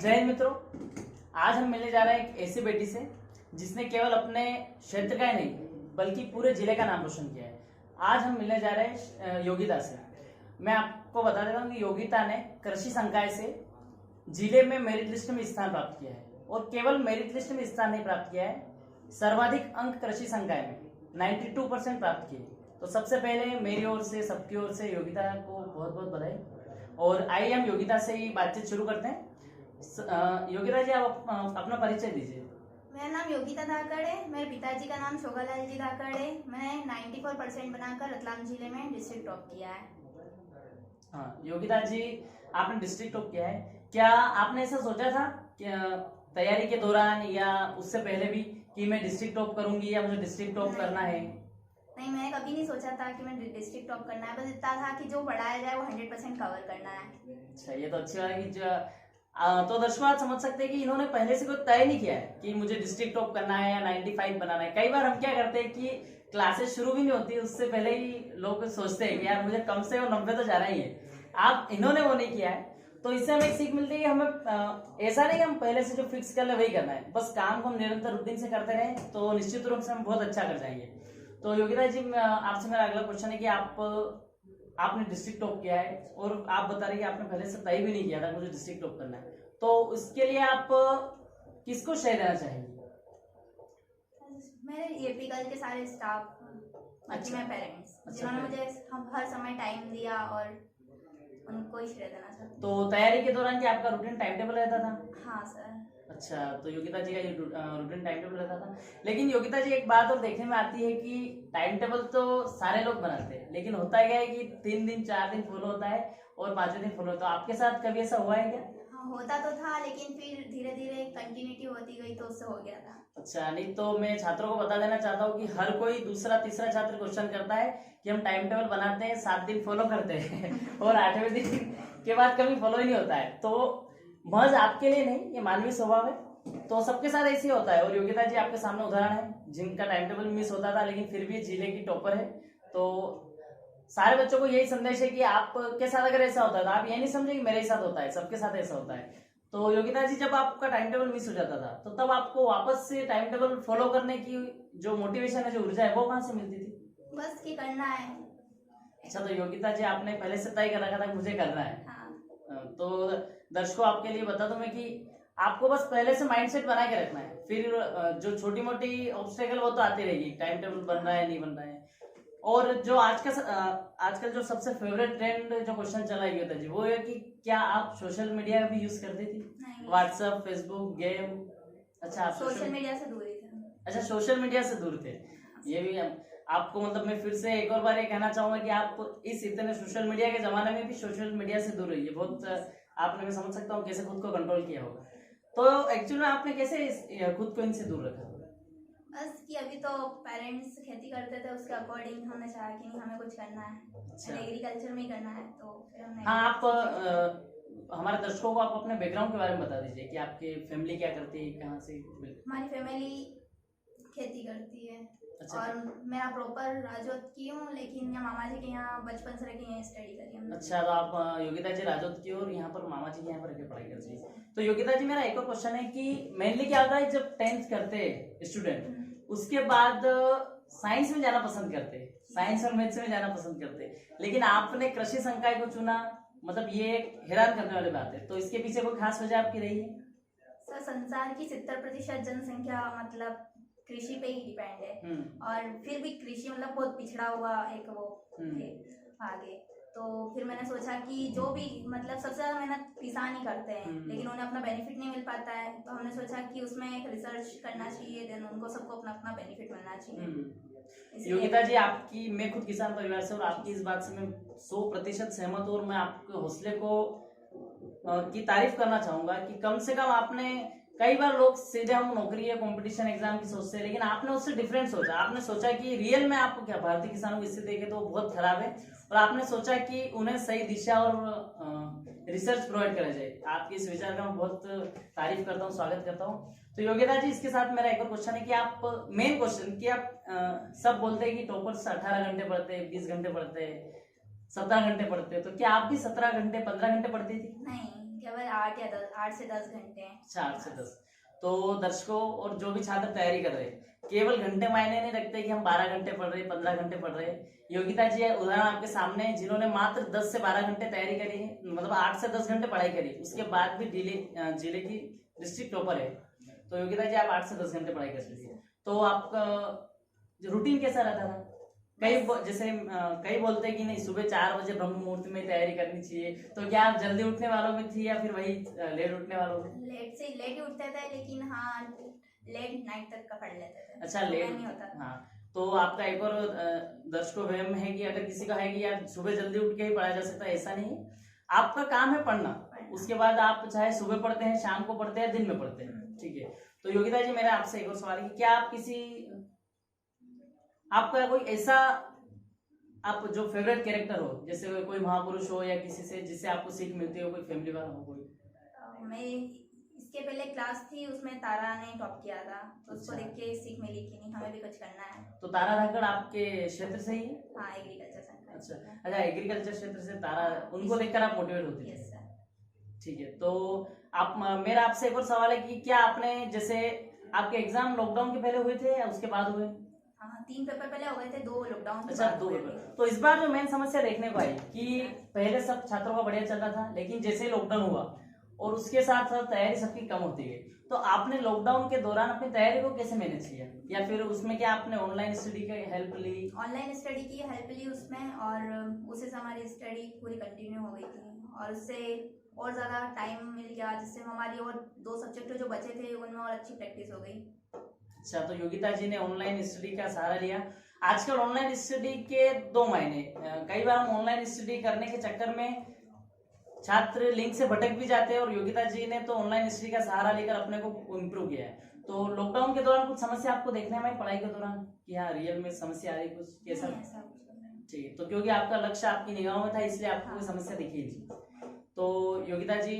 जय हिंद मित्रों, आज हम मिलने जा रहे हैं एक ऐसी बेटी से जिसने केवल अपने क्षेत्र का ही नहीं बल्कि पूरे जिले का नाम रोशन किया है। आज हम मिलने जा रहे हैं योगिता से। मैं आपको बता देता हूँ कि योगिता ने कृषि संकाय से जिले में मेरिट लिस्ट में स्थान प्राप्त किया है और केवल मेरिट लिस्ट में स्थान नहीं प्राप्त किया है, सर्वाधिक अंक कृषि संकाय में 92% प्राप्त किए। तो सबसे पहले मेरी ओर से, सबकी ओर से योगिता को बहुत बहुत बधाई। और आइए हम योगिता से ही बातचीत शुरू करते हैं। योगिता जी, आप अपना परिचय दीजिए। मेरा नाम योगिता धाकड़ है। मेरे पिताजी का नाम शोभालाल जी धाकड़ है। मैंने 94% बनाकर रतलाम जिले में डिस्ट्रिक्ट टॉप किया है। हाँ योगिता जी, आपने डिस्ट्रिक्ट टॉप किया है। क्या आपने ऐसा सोचा था कि तैयारी के दौरान या उससे पहले भी कि मैं डिस्ट्रिक्ट टॉप करूंगी या मुझे डिस्ट्रिक्ट टॉप करना है? नहीं, मैंने कभी नहीं सोचा था कि मैं डिस्ट्रिक्ट टॉप करना है। बस इतना था कि जो पढ़ाया जाए वो 100% कवर करना है। अच्छा, ये तो अच्छी बात है कि तो दर्शकों आप समझ सकते हैं कि इन्होंने पहले से कोई तय नहीं किया है कि मुझे डिस्ट्रिक्ट टॉप करना है या 95 बनाना है। कई बार हम क्या करते हैं कि क्लासेस शुरू भी नहीं होती उससे पहले ही लोग सोचते हैं कि यार मुझे कम से कम 90 तो जाना ही है। इन्होंने वो नहीं किया है, तो इससे हमें एक सीख मिलती है कि हमें ऐसा नहीं कि हम पहले से जो फिक्स कर ले वही करना है। बस काम को हम निरंतर रूटीन से करते रहे तो निश्चित रूप से हम बहुत अच्छा कर जाएंगे। तो योगिता जी, आपसे मेरा अगला क्वेश्चन है कि आपने डिस्ट्रिक्ट टॉप किया है और आप बता रहे कि आपने पहले से तय भी नहीं किया था मुझे डिस्ट्रिक्ट टॉप करना है, तो उसके लिए आप किसको श्रेय देना चाहेंगे? मेरे एपी गर्ल के सारे स्टाफ, बाकी मेरे पेरेंट्स जिन्होंने मुझे हर समय टाइम दिया और उनको ही श्रेय देना चाहती हूँ। तो तैयारी के दौरान क्या आपका रूटीन टाइम टेबल रहता था? हाँ सर। अच्छा, तो योगिता जी का ये रूटीन टाइम टेबल रहता था। लेकिन योगिता जी, एक बात और देखने में आती है कि टाइम टेबल तो सारे लोग बनाते हैं, लेकिन होता क्या है कि 3 दिन 4 दिन फॉलो होता है और 5वें दिन फॉलो होता है। आपके साथ कभी ऐसा हुआ है क्या? हाँ, होता तो था, लेकिन फिर धीरे धीरे कंटिन्यूटी होती गई तो उससे हो गया था। अच्छा, नहीं तो मैं छात्रों को बता देना चाहता हूँ कि हर कोई दूसरा तीसरा छात्र क्वेश्चन करता है कि हम टाइम टेबल बनाते हैं, 7 दिन फॉलो करते हैं और 8वें दिन के बाद कभी फॉलो ही नहीं होता है। तो महज आपके लिए नहीं, ये मानवीय स्वभाव है, तो सबके साथ ऐसे ही होता है। और योगिता जी आपके सामने उदाहरण है जिनका टाइम टेबल मिस होता था लेकिन फिर भी जिले की टॉपर है। तो सारे बच्चों को यही संदेश है कि आपके साथ अगर ऐसा होता है तो आप ये नहीं समझे कि मेरे साथ होता है, सबके साथ ऐसा होता है। तो योगिता जी, जब आपका टाइम टेबल मिस हो जाता था तो तब आपको वापस से टाइम टेबल फॉलो करने की जो मोटिवेशन है, जो ऊर्जा है, वो कहाँ से मिलती थी? बस कि करना है। अच्छा, तो योगिता जी आपने पहले से तय कर रखा था मुझे करना है। हाँ। तो दर्शकों आपके लिए बता दूं मैं कि आपको बस पहले से माइंडसेट बना के रखना है, फिर जो छोटी मोटी ऑब्स्टेकल वो तो आती रहेगी, टाइम टेबल बन रहा है नहीं बन रहा है। और जो आजकल जो सबसे फेवरेट ट्रेंड जो क्वेश्चन चला है योगिता जी, वो है कि क्या आप सोशल मीडिया भी यूज करती थी? WhatsApp, Facebook, game? अच्छा, आप सोशल मीडिया से दूर ही थे। अच्छा, सोशल मीडिया से दूर थे। ये भी आपको मतलब मैं फिर से एक और बार ये कहना चाहूंगा कि आप इस इतने सोशल मीडिया के जमाने में भी सोशल मीडिया से दूर रहिए। बहुत आपने, मैं समझ सकता हूँ कैसे खुद को कंट्रोल किया होगा। तो एक्चुअली में आपने कैसे खुद को इनसे दूर रखा? बस कि अभी तो पेरेंट्स खेती करते थे, उसके अकॉर्डिंग हमने चाहा कि नहीं, हमें कुछ करना है। अच्छा, एग्रीकल्चर में ही करना है, तो फिर हमने। हाँ, आप हमारे दर्शकों को आप अपने बैकग्राउंड के बारे में बता दीजिए कि आपकी फैमिली क्या करती है, कहाँ से? हमारी फैमिली खेती करती है। अच्छा, और मेरा प्रॉपर राजौत की हूँ, लेकिन यहाँ मामा जी के यहाँ बचपन से रह के यहाँ स्टडी करी हमने। अच्छा, तो आप योगिता जी राजौत की और यहाँ पर मामा जी के यहाँ पर रह के पढ़ाई करती है। तो योगिता जी, मेरा एक और क्वेश्चन है कि मेनली क्या होता है जब 10th करते हैं स्टूडेंट, उसके बाद साइंस में जाना पसंद करते, साइंस और मैथ्स में जाना पसंद करते, लेकिन आपने कृषि संकाय को चुना, मतलब ये हैरान करने वाली बात है। तो इसके पीछे कोई खास वजह आपकी रही है? सर, संसार की 70% जनसंख्या मतलब कृषि पे ही डिपेंड है, और फिर भी कृषि मतलब बहुत पिछड़ा हुआ एक वो थे आगे। तो फिर मैंने सोचा कि जो भी मतलब सबसे ज्यादा मेहनत किसान ही करते हैं, लेकिन उन्हें अपना बेनिफिट नहीं मिल पाता है, तो हमने सोचा कि उसमें एक रिसर्च करना चाहिए, देन उनको सबको अपना अपना बेनिफिट मिलना चाहिए। योगिता जी, आपकी, मैं खुद किसान परिवार से और आपकी इस बात से मैं 100% सहमत हूँ और मैं आपके हौसले को की तारीफ करना चाहूंगा कि कम से कम आपने, कई बार लोग सीधे हम नौकरी या कंपटीशन एग्जाम की सोचते हैं, लेकिन आपने उससे डिफरेंट सोचा। आपने सोचा कि रियल में आपको क्या, भारतीय किसानों की स्थिति देखे तो बहुत खराब है, और आपने सोचा कि उन्हें सही दिशा और रिसर्च प्रोवाइड करा जाए। आपके इस विचार का मैं बहुत तारीफ करता हूँ, स्वागत करता हूँ। तो योगिता जी, इसके साथ मेरा एक और क्वेश्चन है कि आप, मेन क्वेश्चन कि आप सब बोलते हैं कि टॉपर्स 18 घंटे पढ़ते हैं, 20 घंटे पढ़ते हैं, 17 घंटे पढ़ते हैं, तो क्या आप भी 17 घंटे 15 घंटे पढ़ती थी? नहीं, केवल 8 से 10 घंटे हैं। अच्छा, 8 से 10। तो दर्शकों और जो भी छात्र तैयारी कर रहे हैं, केवल घंटे मायने नहीं रखते कि हम 12 घंटे पढ़ रहे, 15 घंटे पढ़ रहे। योगिता जी है उदाहरण आपके सामने है, जिन्होंने मात्र 10 से 12 घंटे तैयारी करी है, मतलब 8 से 10 घंटे पढ़ाई करी, उसके बाद भी जिले की डिस्ट्रिक्ट टॉपर है। तो योगिता जी आप 8 से 10 घंटे पढ़ाई कर लीजिए। तो आपका रूटीन कैसा रहता था? कई बोलते हैं कि नहीं, सुबह 4 बजे ब्रह्म मुहूर्त में तैयारी करनी चाहिए, तो क्या आप जल्दी उठने वालों में थी या फिर वही लेट उठने वालों में? लेट ही उठते थे, लेकिन हाँ लेट नाइट तक का पढ़ लेते थे। अच्छा, लेट नहीं होता था। हाँ, तो आपका एक और दर्शकों वहम है कि अगर किसी का है कि यार सुबह जल्दी उठ के ही पढ़ा जा सकता है, ऐसा नहीं है। आपका काम है पढ़ना, उसके बाद आप चाहे सुबह पढ़ते हैं, शाम को पढ़ते हैं, दिन में पढ़ते हैं, ठीक है। तो योगिता जी मेरा आपसे एक और सवाल है कि क्या आपका कोई ऐसा आप जो फेवरेट कैरेक्टर हो, जैसे कोई महापुरुष हो या किसी से जिससे आपको सीख मिलती हो, कोई फैमिली वाला हो कोई? मैं इसके पहले क्लास थी, उसमें तारा ने टॉप किया था, तो उसको देख के सीख मिली कि नहीं हमें भी कुछ करना है। तो तारा धाकड़ आपके क्षेत्र से ही है? हाँ, एग्रीकल्चर सेंटर। अच्छा, एग्रीकल्चर क्षेत्र से तारा, उनको देखकर आप मोटिवेट होते थे? Yes sir. ठीक है, तो आप मेरा आपसे एक और सवाल है कि क्या आपने, जैसे आपके एग्जाम लॉकडाउन के पहले हुए थे या उसके बाद हुए? हाँ, 3 पेपर पहले हो गए थे, 2 लॉकडाउन के अच्छा, बाद 2 हुए पेपर। थे। तो इस बार जो मेन समस्या देखने को आई कि पहले सब छात्रों का बढ़िया चल रहा था, लेकिन जैसे ही लॉकडाउन हुआ और उसके साथ साथ तैयारी सबकी कम होती गई, तो आपने लॉकडाउन के दौरान अपनी तैयारी को कैसे मैनेज किया, या फिर उसमें क्या आपने ऑनलाइन स्टडी की हेल्प ली? ऑनलाइन स्टडी की हेल्प ली उसमें, और उससे हमारी स्टडी पूरी कंटिन्यू हो गई थी, और उससे और ज़्यादा टाइम मिल गया, जिससे हमारी और 2 सब्जेक्ट जो बचे थे उनमें और अच्छी प्रैक्टिस हो गई। अच्छा, तो योगिता जी ने ऑनलाइन स्टडी का सहारा लिया। आजकल ऑनलाइन स्टडी के 2 मायने, कई बार हम ऑनलाइन स्टडी करने के चक्कर में छात्र लिंक से भटक भी जाते हैं, और योगिता जी ने तो ऑनलाइन स्टडी का सहारा लेकर अपने को इम्प्रूव किया है। तो लॉकडाउन के दौरान कुछ समस्या आपको देखने में आई पढ़ाई के दौरान कि हाँ रियल में समस्या आ रही कुछ, कैसा? ठीक है, तो क्योंकि आपका लक्ष्य आपकी निगाहों में था, इसलिए आपको कोई समस्या दिखी नहीं। तो योगिता जी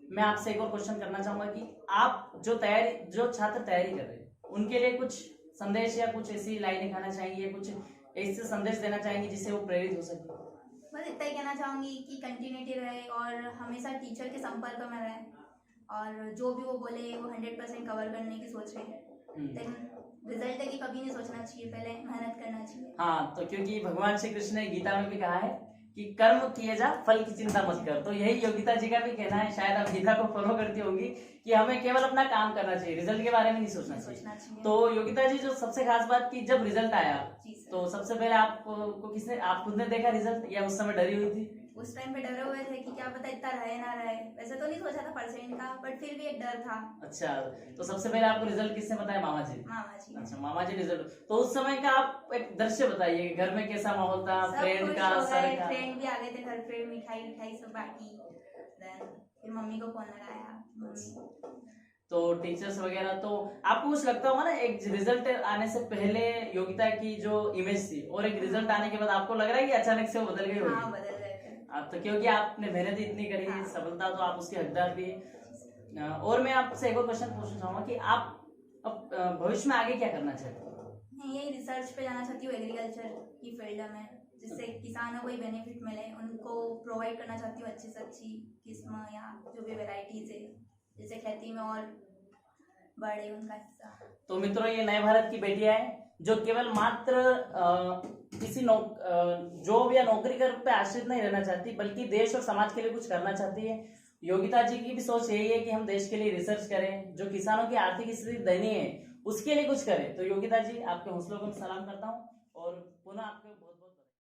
मैं आपसे एक और क्वेश्चन करना चाहूंगा कि आप जो छात्र तैयारी कर रहे हैं उनके लिए कुछ संदेश या कुछ ऐसी लाइनें कहना चाहेंगे, कुछ ऐसे संदेश देना चाहेंगे जिससे वो प्रेरित हो सके? बस इतना ही कहना चाहूंगी कि कंटिन्यूटी रहे और हमेशा टीचर के संपर्क में रहे, और जो भी वो बोले वो 100% कवर करने की सोचे। लेकिन रिजल्ट की कभी नहीं सोचना चाहिए, पहले मेहनत करना चाहिए। हाँ, तो क्योंकि भगवान श्री कृष्ण ने गीता में भी कहा है कि कर्म किए जा, फल की चिंता मत कर, तो यही योगिता जी का भी कहना है। शायद आप गीता को फॉलो करती होंगी कि हमें केवल अपना काम करना चाहिए, रिजल्ट के बारे में नहीं सोचना चाहिए। तो योगिता जी जो सबसे खास बात की, जब रिजल्ट आया तो सबसे पहले आपको आप खुद ने देखा रिजल्ट या उस समय डरी हुई थी? उस टाइम पे डरे हुए थे कि क्या पता इतना रहे ना रहे, वैसे तो नहीं सोचा था परसेंट का, बट फिर भी एक डर था। अच्छा, तो सबसे पहले आपको रिजल्ट किसने बताया? मामा जी? मामा जी। अच्छा, मामा जी रिजल्ट। तो उस समय का आप एक दृश्य बताइए, घर में कैसा माहौल था, फ्रेंड का, सर का? फ्रेंड भी आ गए थे घर पे, मिठाई सब बांटी, फिर मम्मी को फोन लगाया, तो टीचर्स वगैरह। तो आपको कुछ लगता होगा ना, एक रिजल्ट आने से पहले योगिता की जो इमेज थी और एक रिजल्ट आने के बाद आपको लग रहा है कि अचानक से वो बदल गई होगी? हाँ, बदल गए थे। तो क्योंकि आपने मेहनत इतनी करी, सफलता तो आप उसके हकदार भी। और मैं आपसे एक और क्वेश्चन पूछना चाहूंगा कि आप अब भविष्य में आगे क्या करना चाहते हो? मैं यही रिसर्च पे जाना चाहती हूँ, एग्रीकल्चर की फील्ड में, जिससे किसानों को बेनिफिट मिले, उनको प्रोवाइड करना चाहती हूँ अच्छी से अच्छी किस्म या जो भी वेराइटीज है, जिससे खेती में और बढ़े उनका हिस्सा। तो मित्रों, ये नए भारत की बेटियां हैं जो केवल मात्र किसी जॉब या नौकरी के रूप पे आश्रित नहीं रहना चाहती, बल्कि देश और समाज के लिए कुछ करना चाहती है। योगिता जी की भी सोच यही है कि हम देश के लिए रिसर्च करें, जो किसानों की आर्थिक स्थिति दयनीय है उसके लिए कुछ करें। तो योगिता जी, आपके हौसलों को मैं सलाम करता हूँ और पुनः आपके बहुत बहुत